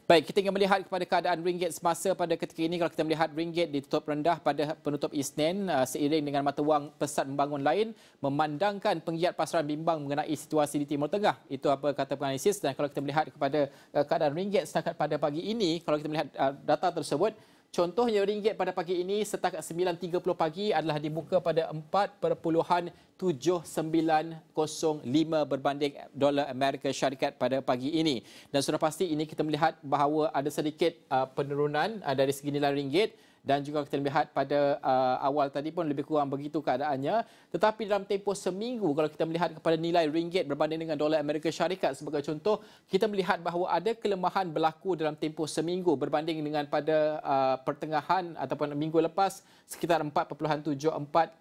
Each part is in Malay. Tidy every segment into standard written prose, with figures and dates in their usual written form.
Baik, kita ingin melihat kepada keadaan ringgit semasa pada ketika ini. Kalau kita melihat ringgit ditutup rendah pada penutup Isnin seiring dengan mata wang pesat membangun lain memandangkan penggiat pasaran bimbang mengenai situasi di Timur Tengah. Itu apa kata penganalisis. Dan kalau kita melihat kepada keadaan ringgit setakat pada pagi ini, kalau kita melihat data tersebut, contohnya ringgit pada pagi ini setakat 9.30 pagi adalah dibuka pada 4.7905 berbanding dolar Amerika Syarikat pada pagi ini. Dan sudah pasti ini kita melihat bahawa ada sedikit penurunan dari segi nilai ringgit. Dan juga kita lihat pada awal tadi pun lebih kurang begitu keadaannya. Tetapi dalam tempoh seminggu, kalau kita melihat kepada nilai ringgit berbanding dengan dolar Amerika Syarikat sebagai contoh, kita melihat bahawa ada kelemahan berlaku dalam tempoh seminggu berbanding dengan pada pertengahan ataupun minggu lepas sekitar 4.7482,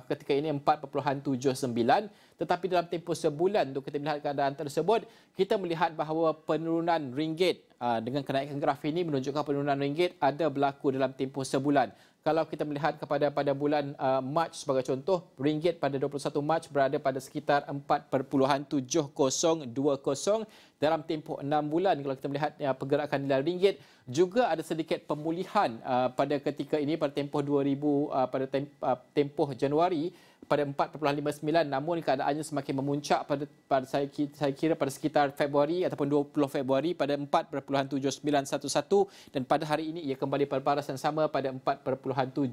ketika ini 4.79. Tetapi dalam tempoh sebulan untuk kita melihat keadaan tersebut, kita melihat bahawa penurunan ringgit dengan kenaikan graf ini menunjukkan penurunan ringgit ada berlaku dalam tempoh sebulan. Kalau kita melihat pada bulan Mac sebagai contoh, ringgit pada 21 Mac berada pada sekitar 4.7020. Dalam tempoh 6 bulan kalau kita melihat pergerakan nilai ringgit juga ada sedikit pemulihan pada ketika ini pada tempoh 2000 pada tempoh Januari pada 4.59, namun keadaannya semakin memuncak pada saya kira pada sekitar Februari ataupun 20 Februari pada 4.7911 dan pada hari ini ia kembali berparas yang sama pada 4.79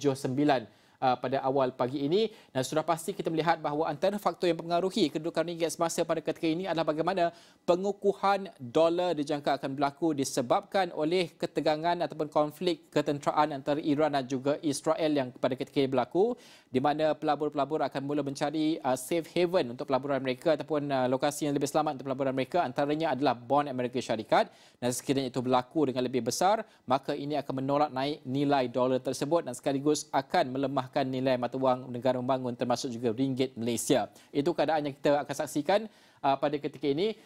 pada awal pagi ini. Dan sudah pasti kita melihat bahawa antara faktor yang mempengaruhi kedudukan ringgit semasa pada ketika ini adalah bagaimana pengukuhan dolar dijangka akan berlaku disebabkan oleh ketegangan ataupun konflik ketenteraan antara Iran dan juga Israel yang pada ketika ini berlaku, di mana pelabur-pelabur akan mula mencari safe haven untuk pelaburan mereka ataupun lokasi yang lebih selamat untuk pelaburan mereka, antaranya adalah bond Amerika Syarikat. Dan sekiranya itu berlaku dengan lebih besar, maka ini akan menolak naik nilai dolar tersebut dan sekaligus akan melemahkan nilai mata wang negara membangun termasuk juga ringgit Malaysia. Itu keadaan yang kita akan saksikan pada ketika ini.